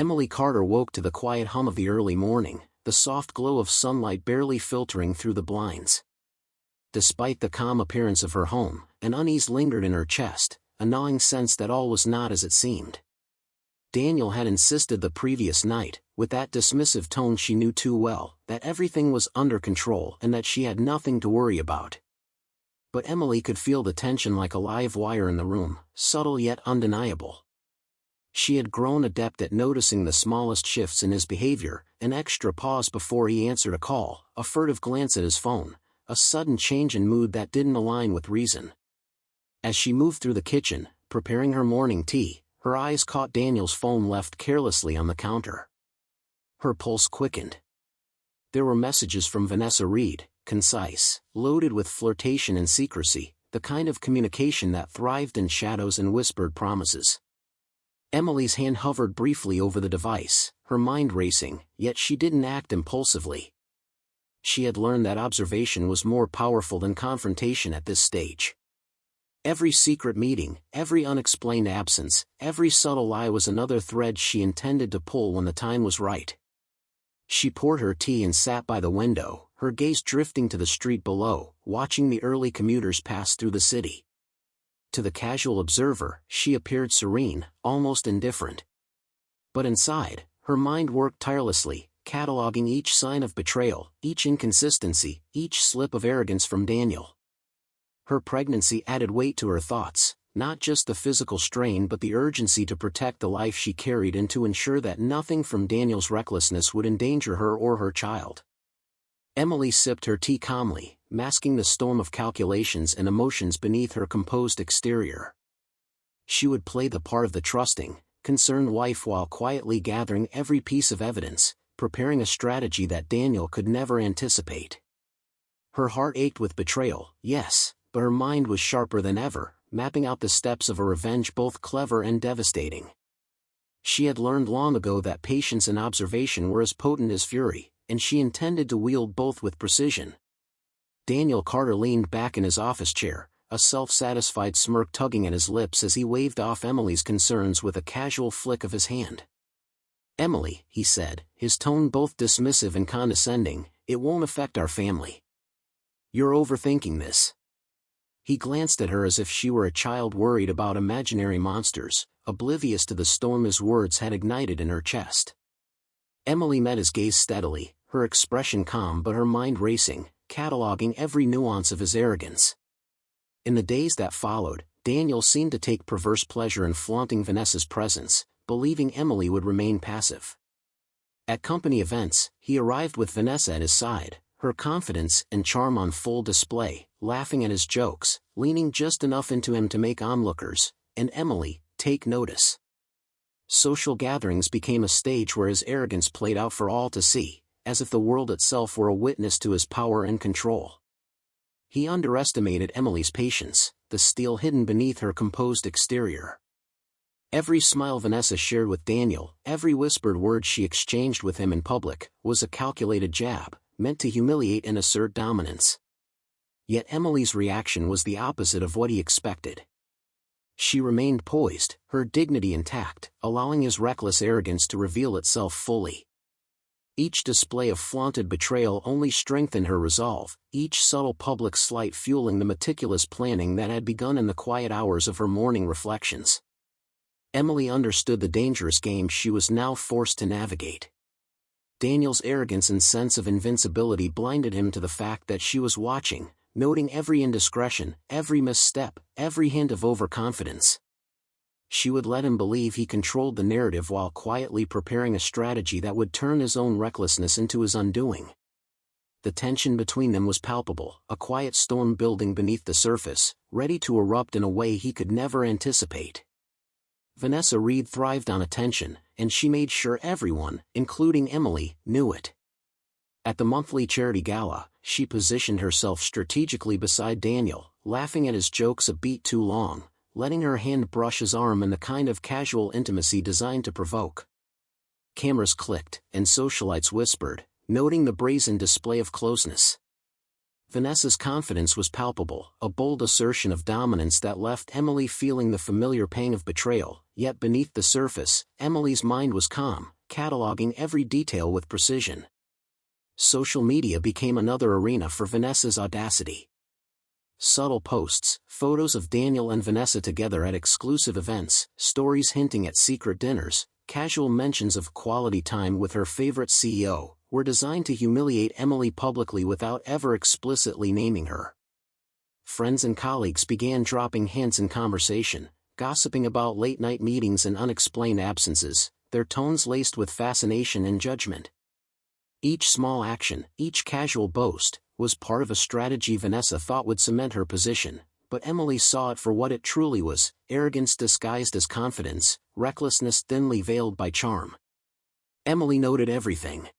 Emily Carter woke to the quiet hum of the early morning, the soft glow of sunlight barely filtering through the blinds. Despite the calm appearance of her home, an unease lingered in her chest, a gnawing sense that all was not as it seemed. Daniel had insisted the previous night, with that dismissive tone she knew too well, that everything was under control and that she had nothing to worry about. But Emily could feel the tension like a live wire in the room, subtle yet undeniable. She had grown adept at noticing the smallest shifts in his behavior, an extra pause before he answered a call, a furtive glance at his phone, a sudden change in mood that didn't align with reason. As she moved through the kitchen, preparing her morning tea, her eyes caught Daniel's phone left carelessly on the counter. Her pulse quickened. There were messages from Vanessa Reed, concise, loaded with flirtation and secrecy, the kind of communication that thrived in shadows and whispered promises. Emily's hand hovered briefly over the device, her mind racing, yet she didn't act impulsively. She had learned that observation was more powerful than confrontation at this stage. Every secret meeting, every unexplained absence, every subtle lie was another thread she intended to pull when the time was right. She poured her tea and sat by the window, her gaze drifting to the street below, watching the early commuters pass through the city. To the casual observer, she appeared serene, almost indifferent. But inside, her mind worked tirelessly, cataloging each sign of betrayal, each inconsistency, each slip of arrogance from Daniel. Her pregnancy added weight to her thoughts, not just the physical strain but the urgency to protect the life she carried and to ensure that nothing from Daniel's recklessness would endanger her or her child. Emily sipped her tea calmly, masking the storm of calculations and emotions beneath her composed exterior. She would play the part of the trusting, concerned wife while quietly gathering every piece of evidence, preparing a strategy that Daniel could never anticipate. Her heart ached with betrayal, yes, but her mind was sharper than ever, mapping out the steps of a revenge both clever and devastating. She had learned long ago that patience and observation were as potent as fury, and she intended to wield both with precision. Daniel Carter leaned back in his office chair, a self-satisfied smirk tugging at his lips as he waved off Emily's concerns with a casual flick of his hand. "Emily," he said, his tone both dismissive and condescending, "it won't affect our family. You're overthinking this." He glanced at her as if she were a child worried about imaginary monsters, oblivious to the storm his words had ignited in her chest. Emily met his gaze steadily, her expression calm but her mind racing, cataloging every nuance of his arrogance. In the days that followed, Daniel seemed to take perverse pleasure in flaunting Vanessa's presence, believing Emily would remain passive. At company events, he arrived with Vanessa at his side, her confidence and charm on full display, laughing at his jokes, leaning just enough into him to make onlookers, and Emily, take notice. Social gatherings became a stage where his arrogance played out for all to see, as if the world itself were a witness to his power and control. He underestimated Emily's patience, the steel hidden beneath her composed exterior. Every smile Vanessa shared with Daniel, every whispered word she exchanged with him in public, was a calculated jab, meant to humiliate and assert dominance. Yet Emily's reaction was the opposite of what he expected. She remained poised, her dignity intact, allowing his reckless arrogance to reveal itself fully. Each display of flaunted betrayal only strengthened her resolve, each subtle public slight fueling the meticulous planning that had begun in the quiet hours of her morning reflections. Emily understood the dangerous game she was now forced to navigate. Daniel's arrogance and sense of invincibility blinded him to the fact that she was watching, noting every indiscretion, every misstep, every hint of overconfidence. She would let him believe he controlled the narrative while quietly preparing a strategy that would turn his own recklessness into his undoing. The tension between them was palpable, a quiet storm building beneath the surface, ready to erupt in a way he could never anticipate. Vanessa Reed thrived on attention, and she made sure everyone, including Emily, knew it. At the monthly charity gala, she positioned herself strategically beside Daniel, laughing at his jokes a beat too long, letting her hand brush his arm in the kind of casual intimacy designed to provoke. Cameras clicked, and socialites whispered, noting the brazen display of closeness. Vanessa's confidence was palpable, a bold assertion of dominance that left Emily feeling the familiar pang of betrayal, yet beneath the surface, Emily's mind was calm, cataloging every detail with precision. Social media became another arena for Vanessa's audacity. Subtle posts, photos of Daniel and Vanessa together at exclusive events, stories hinting at secret dinners, casual mentions of quality time with her favorite CEO, were designed to humiliate Emily publicly without ever explicitly naming her. Friends and colleagues began dropping hints in conversation, gossiping about late-night meetings and unexplained absences, their tones laced with fascination and judgment. Each small action, each casual boast, was part of a strategy Vanessa thought would cement her position, but Emily saw it for what it truly was: arrogance disguised as confidence, recklessness thinly veiled by charm. Emily noted everything.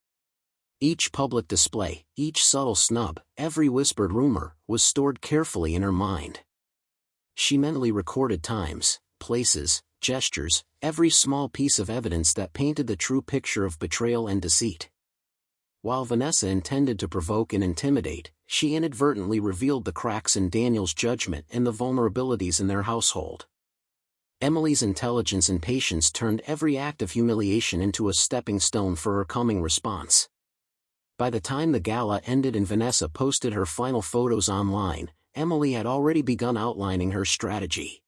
Each public display, each subtle snub, every whispered rumor, was stored carefully in her mind. She mentally recorded times, places, gestures, every small piece of evidence that painted the true picture of betrayal and deceit. While Vanessa intended to provoke and intimidate, she inadvertently revealed the cracks in Daniel's judgment and the vulnerabilities in their household. Emily's intelligence and patience turned every act of humiliation into a stepping stone for her coming response. By the time the gala ended and Vanessa posted her final photos online, Emily had already begun outlining her strategy.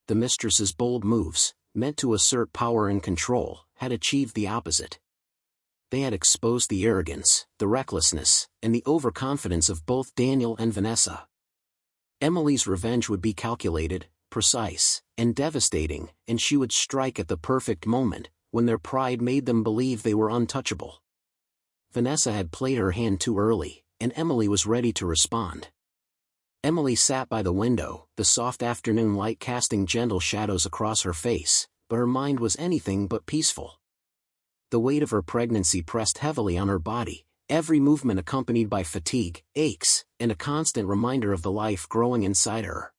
The mistress's bold moves, meant to assert power and control, had achieved the opposite. They had exposed the arrogance, the recklessness, and the overconfidence of both Daniel and Vanessa. Emily's revenge would be calculated, precise, and devastating, and she would strike at the perfect moment, when their pride made them believe they were untouchable. Vanessa had played her hand too early, and Emily was ready to respond. Emily sat by the window, the soft afternoon light casting gentle shadows across her face, but her mind was anything but peaceful. The weight of her pregnancy pressed heavily on her body, every movement accompanied by fatigue, aches, and a constant reminder of the life growing inside her.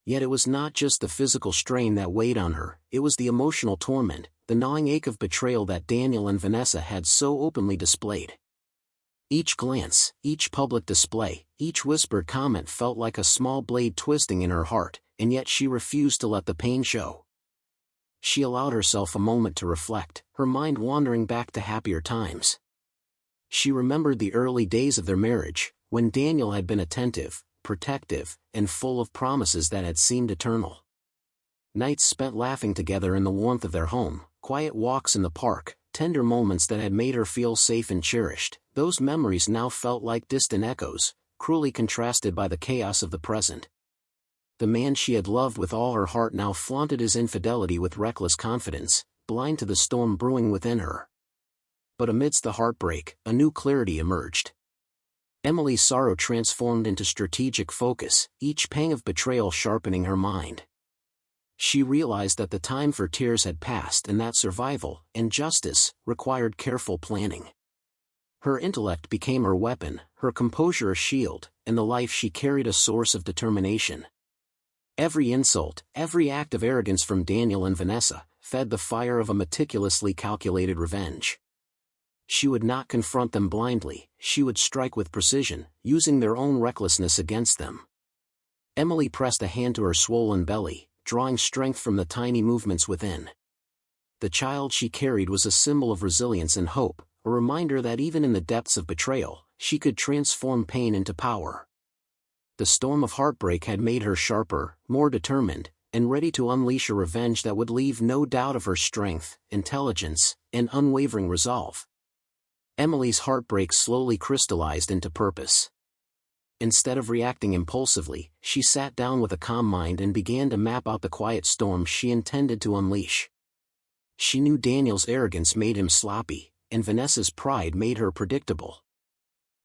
Yet it was not just the physical strain that weighed on her, it was the emotional torment, the gnawing ache of betrayal that Daniel and Vanessa had so openly displayed. Each glance, each public display, each whispered comment felt like a small blade twisting in her heart, and yet she refused to let the pain show. She allowed herself a moment to reflect, her mind wandering back to happier times. She remembered the early days of their marriage, when Daniel had been attentive, protective, and full of promises that had seemed eternal. Nights spent laughing together in the warmth of their home, quiet walks in the park, tender moments that had made her feel safe and cherished. Those memories now felt like distant echoes, cruelly contrasted by the chaos of the present. The man she had loved with all her heart now flaunted his infidelity with reckless confidence, blind to the storm brewing within her. But amidst the heartbreak, a new clarity emerged. Emily's sorrow transformed into strategic focus, each pang of betrayal sharpening her mind. She realized that the time for tears had passed and that survival, and justice, required careful planning. Her intellect became her weapon, her composure a shield, and the life she carried a source of determination. Every insult, every act of arrogance from Daniel and Vanessa, fed the fire of a meticulously calculated revenge. She would not confront them blindly, she would strike with precision, using their own recklessness against them. Emily pressed a hand to her swollen belly, drawing strength from the tiny movements within. The child she carried was a symbol of resilience and hope, a reminder that even in the depths of betrayal, she could transform pain into power. The storm of heartbreak had made her sharper, more determined, and ready to unleash a revenge that would leave no doubt of her strength, intelligence, and unwavering resolve. Emily's heartbreak slowly crystallized into purpose. Instead of reacting impulsively, she sat down with a calm mind and began to map out the quiet storm she intended to unleash. She knew Daniel's arrogance made him sloppy, and Vanessa's pride made her predictable.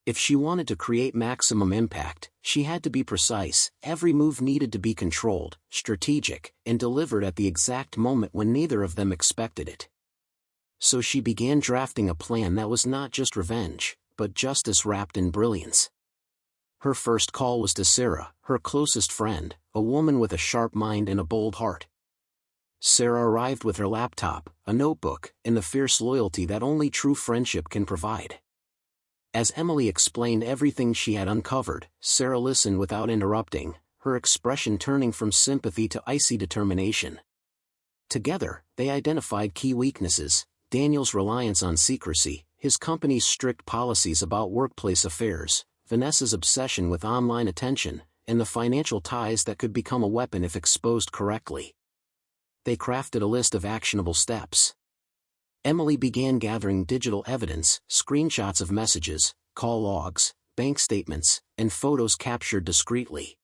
If she wanted to create maximum impact, she had to be precise, every move needed to be controlled, strategic, and delivered at the exact moment when neither of them expected it. So she began drafting a plan that was not just revenge, but justice wrapped in brilliance. Her first call was to Sarah, her closest friend, a woman with a sharp mind and a bold heart. Sarah arrived with her laptop, a notebook, and the fierce loyalty that only true friendship can provide. As Emily explained everything she had uncovered, Sarah listened without interrupting, her expression turning from sympathy to icy determination. Together, they identified key weaknesses: Daniel's reliance on secrecy, his company's strict policies about workplace affairs, Vanessa's obsession with online attention, and the financial ties that could become a weapon if exposed correctly. They crafted a list of actionable steps. Emily began gathering digital evidence, screenshots of messages, call logs, bank statements, and photos captured discreetly.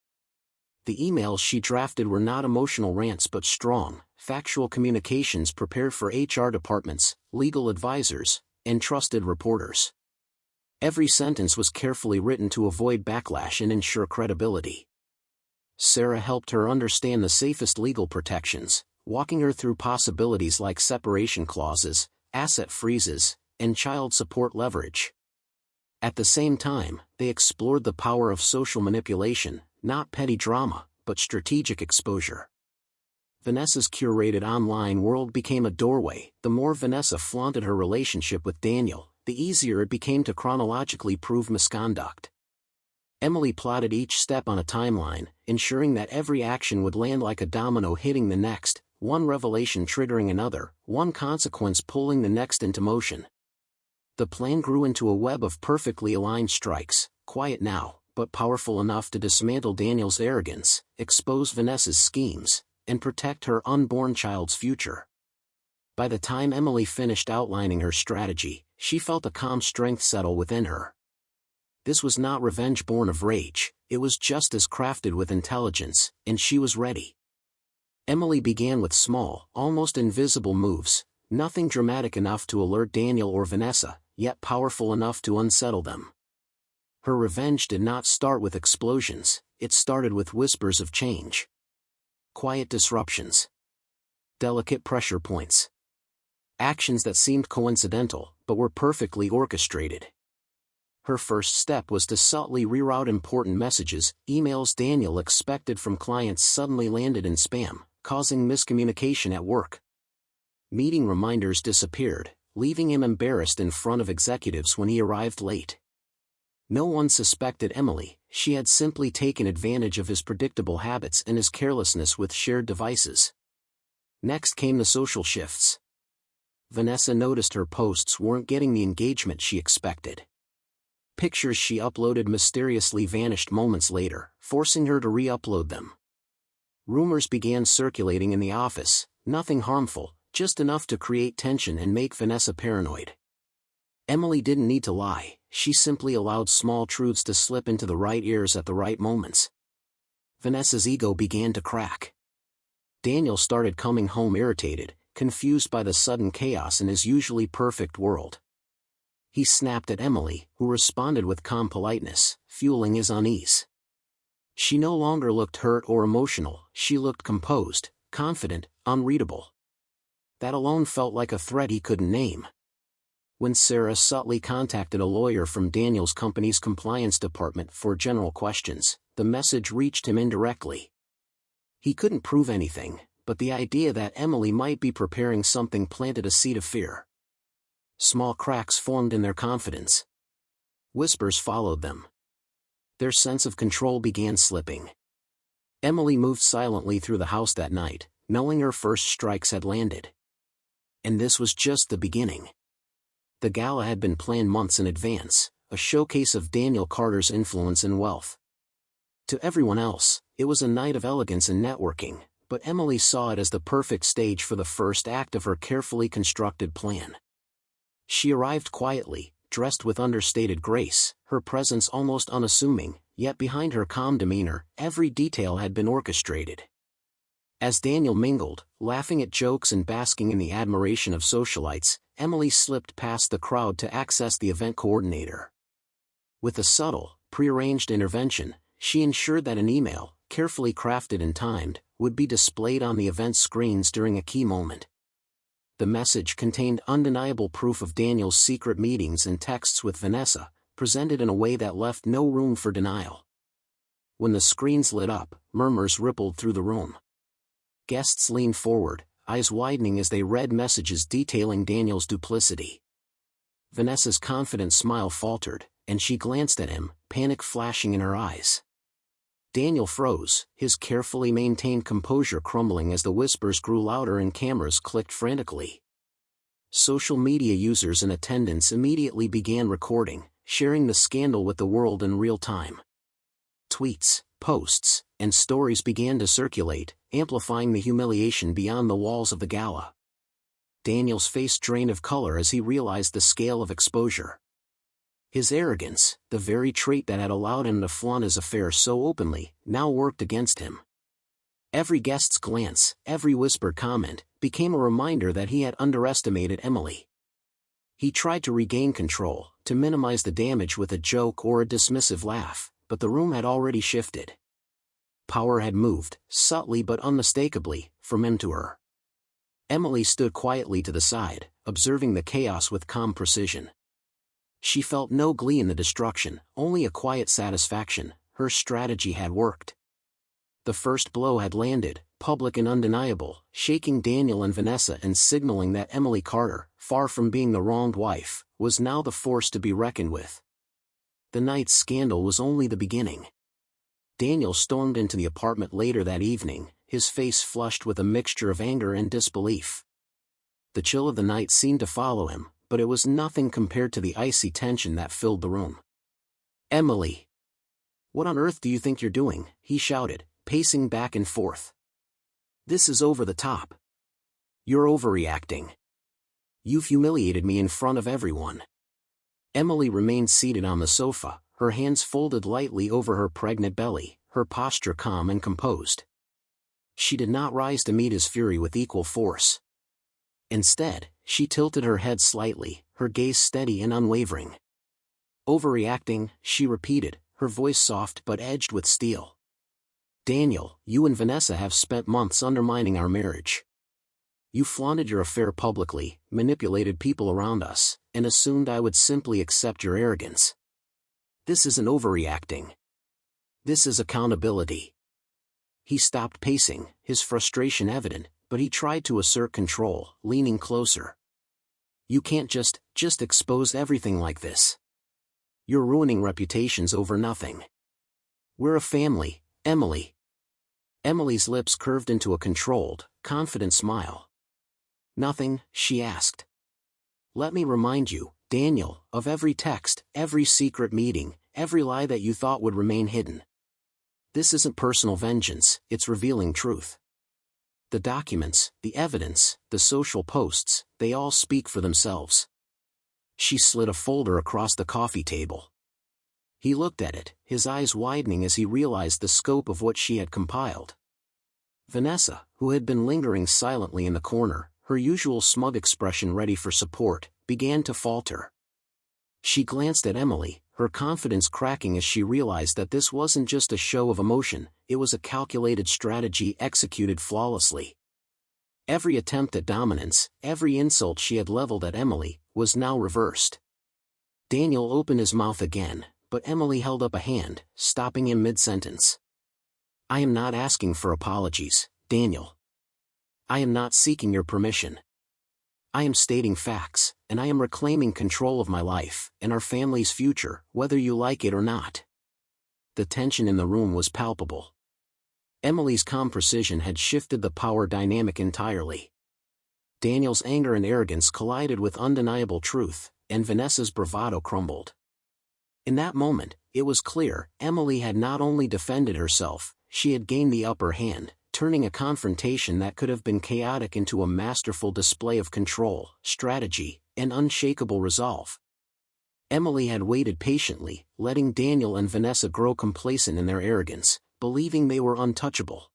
The emails she drafted were not emotional rants but strong, factual communications prepared for HR departments, legal advisors, and trusted reporters. Every sentence was carefully written to avoid backlash and ensure credibility. Sarah helped her understand the safest legal protections, walking her through possibilities like separation clauses, asset freezes, and child support leverage. At the same time, they explored the power of social manipulation, not petty drama, but strategic exposure. Vanessa's curated online world became a doorway. The more Vanessa flaunted her relationship with Daniel, the easier it became to chronologically prove misconduct. Emily plotted each step on a timeline, ensuring that every action would land like a domino hitting the next, one revelation triggering another, one consequence pulling the next into motion. The plan grew into a web of perfectly aligned strikes, quiet now, but powerful enough to dismantle Daniel's arrogance, expose Vanessa's schemes, and protect her unborn child's future. By the time Emily finished outlining her strategy, she felt a calm strength settle within her. This was not revenge born of rage, it was justice crafted with intelligence, and she was ready. Emily began with small, almost invisible moves, nothing dramatic enough to alert Daniel or Vanessa, yet powerful enough to unsettle them. Her revenge did not start with explosions, it started with whispers of change. Quiet disruptions. Delicate pressure points. Actions that seemed coincidental, but were perfectly orchestrated. Her first step was to subtly reroute important messages. Emails Daniel expected from clients suddenly landed in spam, causing miscommunication at work. Meeting reminders disappeared, leaving him embarrassed in front of executives when he arrived late. No one suspected Emily, she had simply taken advantage of his predictable habits and his carelessness with shared devices. Next came the social shifts. Vanessa noticed her posts weren't getting the engagement she expected. Pictures she uploaded mysteriously vanished moments later, forcing her to re-upload them. Rumors began circulating in the office, nothing harmful, just enough to create tension and make Vanessa paranoid. Emily didn't need to lie, she simply allowed small truths to slip into the right ears at the right moments. Vanessa's ego began to crack. Daniel started coming home irritated, confused by the sudden chaos in his usually perfect world. He snapped at Emily, who responded with calm politeness, fueling his unease. She no longer looked hurt or emotional, she looked composed, confident, unreadable. That alone felt like a threat he couldn't name. When Sarah subtly contacted a lawyer from Daniel's company's compliance department for general questions, the message reached him indirectly. He couldn't prove anything, but the idea that Emily might be preparing something planted a seed of fear. Small cracks formed in their confidence. Whispers followed them. Their sense of control began slipping. Emily moved silently through the house that night, knowing her first strikes had landed. And this was just the beginning. The gala had been planned months in advance, a showcase of Daniel Carter's influence and wealth. To everyone else, it was a night of elegance and networking, but Emily saw it as the perfect stage for the first act of her carefully constructed plan. She arrived quietly, dressed with understated grace, her presence almost unassuming, yet behind her calm demeanor, every detail had been orchestrated. As Daniel mingled, laughing at jokes and basking in the admiration of socialites, Emily slipped past the crowd to access the event coordinator. With a subtle, prearranged intervention, she ensured that an email, carefully crafted and timed, would be displayed on the event screens during a key moment. The message contained undeniable proof of Daniel's secret meetings and texts with Vanessa, presented in a way that left no room for denial. When the screens lit up, murmurs rippled through the room. Guests leaned forward, eyes widening as they read messages detailing Daniel's duplicity. Vanessa's confident smile faltered, and she glanced at him, panic flashing in her eyes. Daniel froze, his carefully maintained composure crumbling as the whispers grew louder and cameras clicked frantically. Social media users in attendance immediately began recording, sharing the scandal with the world in real time. Tweets, posts, and stories began to circulate, amplifying the humiliation beyond the walls of the gala. Daniel's face drained of color as he realized the scale of exposure. His arrogance, the very trait that had allowed him to flaunt his affair so openly, now worked against him. Every guest's glance, every whispered comment, became a reminder that he had underestimated Emily. He tried to regain control, to minimize the damage with a joke or a dismissive laugh, but the room had already shifted. Power had moved, subtly but unmistakably, from him to her. Emily stood quietly to the side, observing the chaos with calm precision. She felt no glee in the destruction, only a quiet satisfaction. Her strategy had worked. The first blow had landed, public and undeniable, shaking Daniel and Vanessa and signaling that Emily Carter, far from being the wronged wife, was now the force to be reckoned with. The night's scandal was only the beginning. Daniel stormed into the apartment later that evening, his face flushed with a mixture of anger and disbelief. The chill of the night seemed to follow him, but it was nothing compared to the icy tension that filled the room. "Emily! What on earth do you think you're doing?" he shouted, pacing back and forth. "This is over the top. You're overreacting. You've humiliated me in front of everyone." Emily remained seated on the sofa, her hands folded lightly over her pregnant belly, her posture calm and composed. She did not rise to meet his fury with equal force. Instead, she tilted her head slightly, her gaze steady and unwavering. "Overreacting," she repeated, her voice soft but edged with steel. "Daniel, you and Vanessa have spent months undermining our marriage. You flaunted your affair publicly, manipulated people around us, and assumed I would simply accept your arrogance. This isn't overreacting. This is accountability." He stopped pacing, his frustration evident, but he tried to assert control, leaning closer. "You can't just expose everything like this. You're ruining reputations over nothing. We're a family, Emily." Emily's lips curved into a controlled, confident smile. "Nothing?" she asked. "Let me remind you, Daniel, of every text, every secret meeting, every lie that you thought would remain hidden. This isn't personal vengeance, it's revealing truth. The documents, the evidence, the social posts, they all speak for themselves." She slid a folder across the coffee table. He looked at it, his eyes widening as he realized the scope of what she had compiled. Vanessa, who had been lingering silently in the corner, her usual smug expression ready for support, began to falter. She glanced at Emily, her confidence cracking as she realized that this wasn't just a show of emotion, it was a calculated strategy executed flawlessly. Every attempt at dominance, every insult she had leveled at Emily, was now reversed. Daniel opened his mouth again, but Emily held up a hand, stopping him mid-sentence. "I am not asking for apologies, Daniel. I am not seeking your permission. I am stating facts, and I am reclaiming control of my life, and our family's future, whether you like it or not." The tension in the room was palpable. Emily's calm precision had shifted the power dynamic entirely. Daniel's anger and arrogance collided with undeniable truth, and Vanessa's bravado crumbled. In that moment, it was clear, Emily had not only defended herself, she had gained the upper hand, turning a confrontation that could have been chaotic into a masterful display of control, strategy, and unshakable resolve. Emily had waited patiently, letting Daniel and Vanessa grow complacent in their arrogance, believing they were untouchable.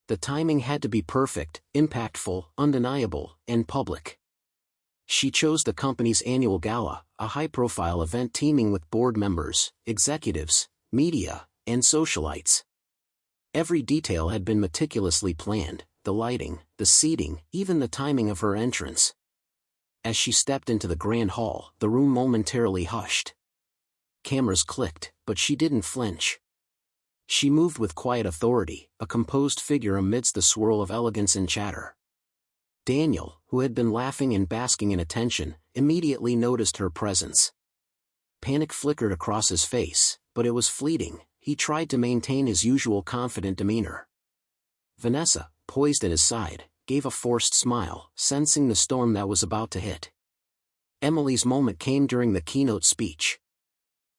The timing had to be perfect, impactful, undeniable, and public. She chose the company's annual gala, a high-profile event teeming with board members, executives, media, and socialites. Every detail had been meticulously planned, the lighting, the seating, even the timing of her entrance. As she stepped into the grand hall, the room momentarily hushed. Cameras clicked, but she didn't flinch. She moved with quiet authority, a composed figure amidst the swirl of elegance and chatter. Daniel, who had been laughing and basking in attention, immediately noticed her presence. Panic flickered across his face, but it was fleeting. He tried to maintain his usual confident demeanor. Vanessa, poised at his side, gave a forced smile, sensing the storm that was about to hit. Emily's moment came during the keynote speech.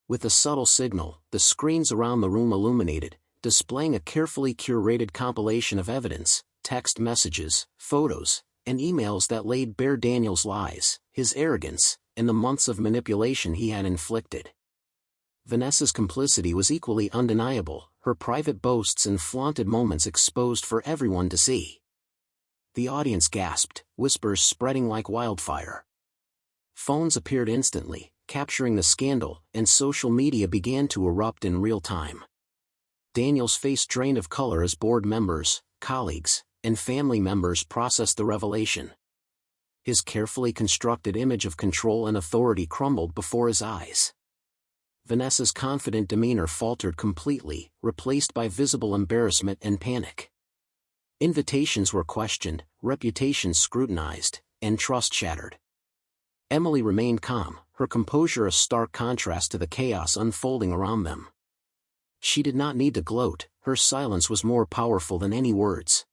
With a subtle signal, the screens around the room illuminated, displaying a carefully curated compilation of evidence, text messages, photos, and emails that laid bare Daniel's lies, his arrogance, and the months of manipulation he had inflicted. Vanessa's complicity was equally undeniable, her private boasts and flaunted moments exposed for everyone to see. The audience gasped, whispers spreading like wildfire. Phones appeared instantly, capturing the scandal, and social media began to erupt in real time. Daniel's face drained of color as board members, colleagues, and family members processed the revelation. His carefully constructed image of control and authority crumbled before his eyes. Vanessa's confident demeanor faltered completely, replaced by visible embarrassment and panic. Invitations were questioned, reputations scrutinized, and trust shattered. Emily remained calm, her composure a stark contrast to the chaos unfolding around them. She did not need to gloat, her silence was more powerful than any words.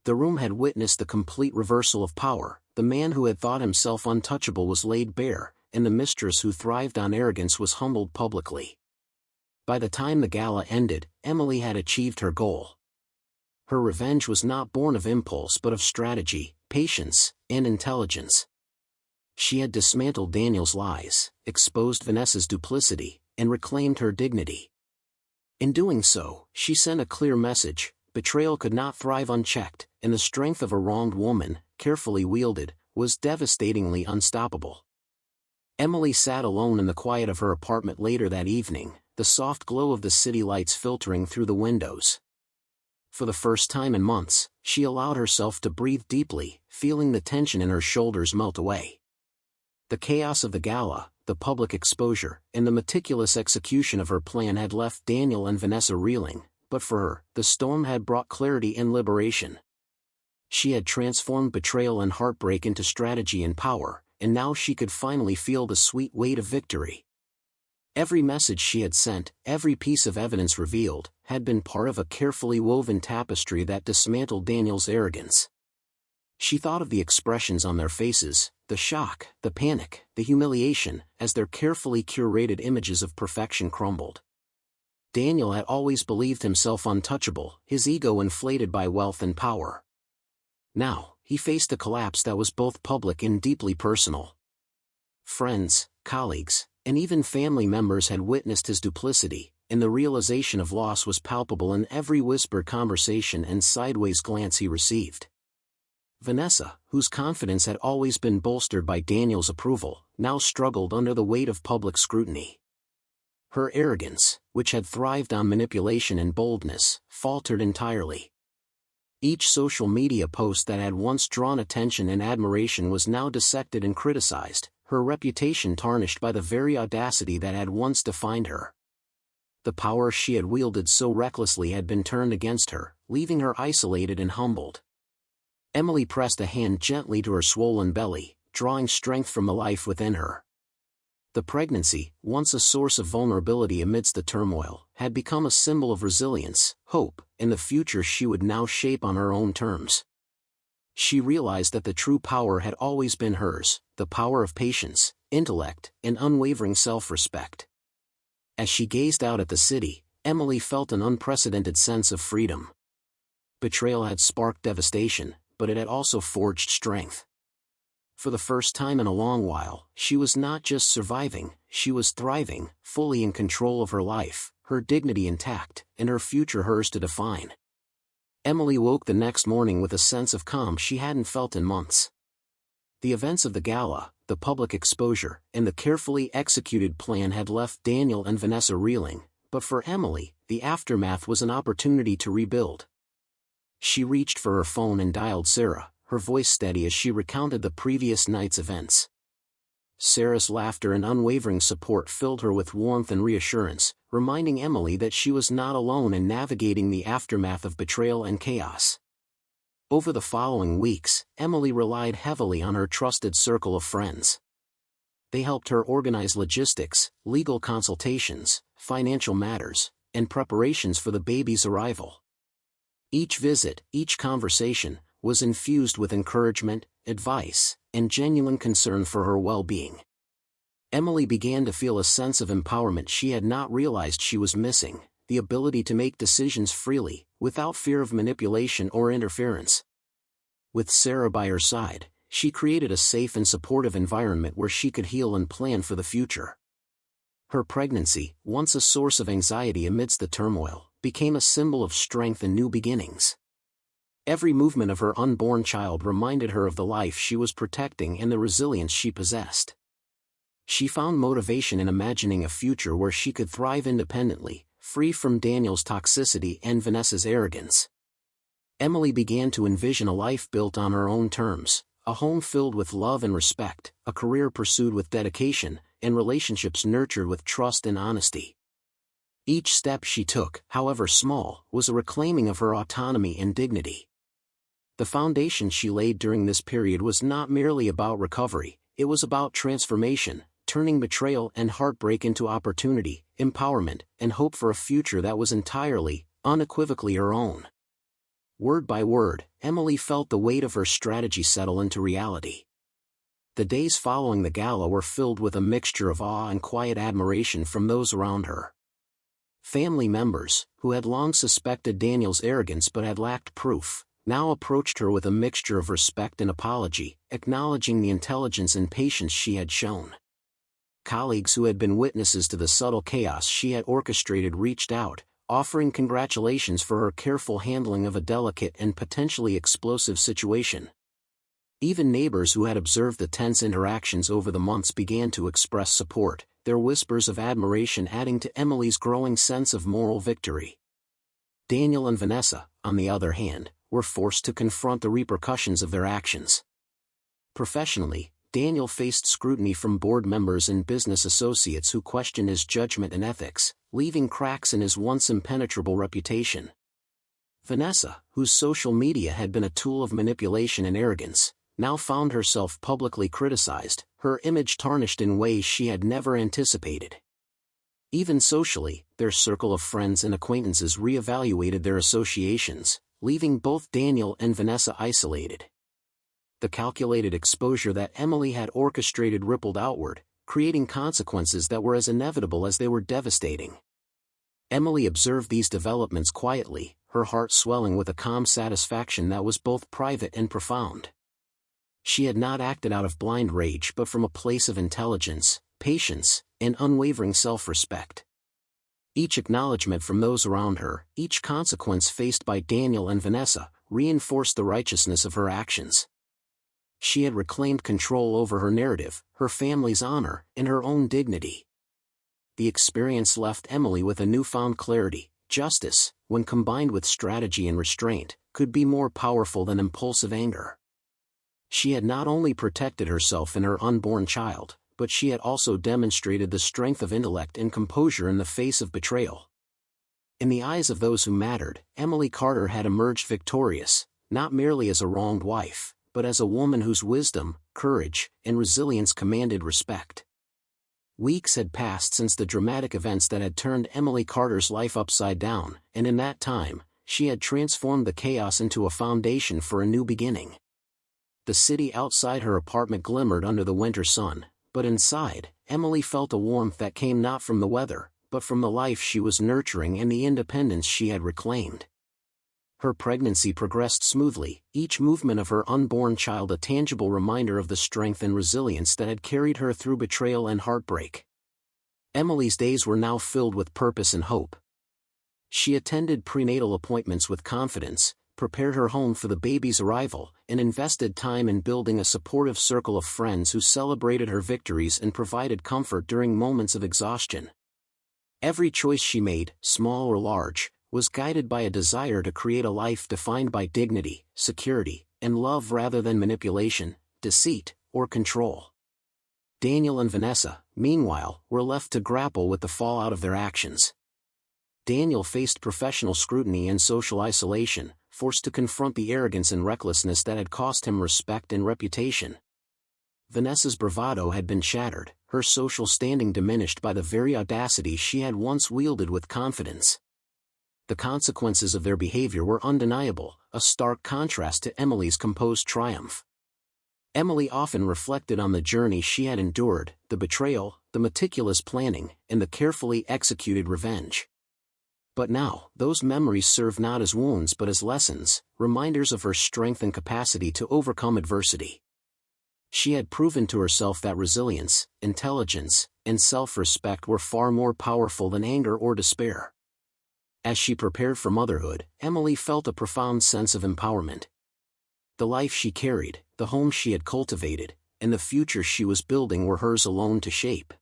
The room had witnessed the complete reversal of power. The man who had thought himself untouchable was laid bare, and the mistress who thrived on arrogance was humbled publicly. By the time the gala ended, Emily had achieved her goal. Her revenge was not born of impulse but of strategy, patience, and intelligence. She had dismantled Daniel's lies, exposed Vanessa's duplicity, and reclaimed her dignity. In doing so, she sent a clear message: betrayal could not thrive unchecked, and the strength of a wronged woman, carefully wielded, was devastatingly unstoppable. Emily sat alone in the quiet of her apartment later that evening, the soft glow of the city lights filtering through the windows. For the first time in months, she allowed herself to breathe deeply, feeling the tension in her shoulders melt away. The chaos of the gala, the public exposure, and the meticulous execution of her plan had left Daniel and Vanessa reeling, but for her, the storm had brought clarity and liberation. She had transformed betrayal and heartbreak into strategy and power, and now she could finally feel the sweet weight of victory. Every message she had sent, every piece of evidence revealed, had been part of a carefully woven tapestry that dismantled Daniel's arrogance. She thought of the expressions on their faces, the shock, the panic, the humiliation, as their carefully curated images of perfection crumbled. Daniel had always believed himself untouchable, his ego inflated by wealth and power. Now, he faced a collapse that was both public and deeply personal. Friends, colleagues, and even family members had witnessed his duplicity, and the realization of loss was palpable in every whispered conversation and sideways glance he received. Vanessa, whose confidence had always been bolstered by Daniel's approval, now struggled under the weight of public scrutiny. Her arrogance, which had thrived on manipulation and boldness, faltered entirely. Each social media post that had once drawn attention and admiration was now dissected and criticized, her reputation tarnished by the very audacity that had once defined her. The power she had wielded so recklessly had been turned against her, leaving her isolated and humbled. Emily pressed a hand gently to her swollen belly, drawing strength from the life within her. The pregnancy, once a source of vulnerability amidst the turmoil, had become a symbol of resilience, hope, and the future she would now shape on her own terms. She realized that the true power had always been hers, the power of patience, intellect, and unwavering self-respect. As she gazed out at the city, Emily felt an unprecedented sense of freedom. Betrayal had sparked devastation, but it had also forged strength. For the first time in a long while, she was not just surviving, she was thriving, fully in control of her life, her dignity intact, and her future hers to define. Emily woke the next morning with a sense of calm she hadn't felt in months. The events of the gala, the public exposure, and the carefully executed plan had left Daniel and Vanessa reeling, but for Emily, the aftermath was an opportunity to rebuild. She reached for her phone and dialed Sarah, her voice steady as she recounted the previous night's events. Sarah's laughter and unwavering support filled her with warmth and reassurance, reminding Emily that she was not alone in navigating the aftermath of betrayal and chaos. Over the following weeks, Emily relied heavily on her trusted circle of friends. They helped her organize logistics, legal consultations, financial matters, and preparations for the baby's arrival. Each visit, each conversation, was infused with encouragement, advice, and genuine concern for her well-being. Emily began to feel a sense of empowerment she had not realized she was missing, the ability to make decisions freely, without fear of manipulation or interference. With Sarah by her side, she created a safe and supportive environment where she could heal and plan for the future. Her pregnancy, once a source of anxiety amidst the turmoil, became a symbol of strength and new beginnings. Every movement of her unborn child reminded her of the life she was protecting and the resilience she possessed. She found motivation in imagining a future where she could thrive independently, free from Daniel's toxicity and Vanessa's arrogance. Emily began to envision a life built on her own terms, a home filled with love and respect, a career pursued with dedication, and relationships nurtured with trust and honesty. Each step she took, however small, was a reclaiming of her autonomy and dignity. The foundation she laid during this period was not merely about recovery, it was about transformation, turning betrayal and heartbreak into opportunity, empowerment, and hope for a future that was entirely, unequivocally her own. Word by word, Emily felt the weight of her strategy settle into reality. The days following the gala were filled with a mixture of awe and quiet admiration from those around her. Family members, who had long suspected Daniel's arrogance but had lacked proof, now approached her with a mixture of respect and apology, acknowledging the intelligence and patience she had shown. Colleagues who had been witnesses to the subtle chaos she had orchestrated reached out, offering congratulations for her careful handling of a delicate and potentially explosive situation. Even neighbors who had observed the tense interactions over the months began to express support, their whispers of admiration adding to Emily's growing sense of moral victory. Daniel and Vanessa, on the other hand, were forced to confront the repercussions of their actions. Professionally, Daniel faced scrutiny from board members and business associates who questioned his judgment and ethics, leaving cracks in his once impenetrable reputation. Vanessa, whose social media had been a tool of manipulation and arrogance, now found herself publicly criticized, her image tarnished in ways she had never anticipated. Even socially, their circle of friends and acquaintances reevaluated their associations, leaving both Daniel and Vanessa isolated. The calculated exposure that Emily had orchestrated rippled outward, creating consequences that were as inevitable as they were devastating. Emily observed these developments quietly, her heart swelling with a calm satisfaction that was both private and profound. She had not acted out of blind rage but from a place of intelligence, patience, and unwavering self-respect. Each acknowledgement from those around her, each consequence faced by Daniel and Vanessa, reinforced the righteousness of her actions. She had reclaimed control over her narrative, her family's honor, and her own dignity. The experience left Emily with a newfound clarity. Justice, when combined with strategy and restraint, could be more powerful than impulsive anger. She had not only protected herself and her unborn child, but she had also demonstrated the strength of intellect and composure in the face of betrayal. In the eyes of those who mattered, Emily Carter had emerged victorious, not merely as a wronged wife, but as a woman whose wisdom, courage, and resilience commanded respect. Weeks had passed since the dramatic events that had turned Emily Carter's life upside down, and in that time, she had transformed the chaos into a foundation for a new beginning. The city outside her apartment glimmered under the winter sun, but inside, Emily felt a warmth that came not from the weather, but from the life she was nurturing and the independence she had reclaimed. Her pregnancy progressed smoothly, each movement of her unborn child a tangible reminder of the strength and resilience that had carried her through betrayal and heartbreak. Emily's days were now filled with purpose and hope. She attended prenatal appointments with confidence, prepared her home for the baby's arrival, and invested time in building a supportive circle of friends who celebrated her victories and provided comfort during moments of exhaustion. Every choice she made, small or large, was guided by a desire to create a life defined by dignity, security, and love rather than manipulation, deceit, or control. Daniel and Vanessa, meanwhile, were left to grapple with the fallout of their actions. Daniel faced professional scrutiny and social isolation, forced to confront the arrogance and recklessness that had cost him respect and reputation. Vanessa's bravado had been shattered, her social standing diminished by the very audacity she had once wielded with confidence. The consequences of their behavior were undeniable, a stark contrast to Emily's composed triumph. Emily often reflected on the journey she had endured, the betrayal, the meticulous planning, and the carefully executed revenge. But now, those memories serve not as wounds but as lessons, reminders of her strength and capacity to overcome adversity. She had proven to herself that resilience, intelligence, and self-respect were far more powerful than anger or despair. As she prepared for motherhood, Emily felt a profound sense of empowerment. The life she carried, the home she had cultivated, and the future she was building were hers alone to shape.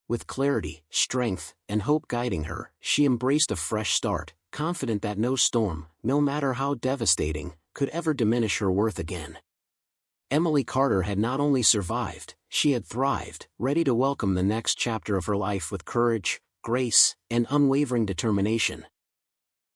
With clarity, strength, and hope guiding her, she embraced a fresh start, confident that no storm, no matter how devastating, could ever diminish her worth again. Emily Carter had not only survived, she had thrived, ready to welcome the next chapter of her life with courage, grace, and unwavering determination.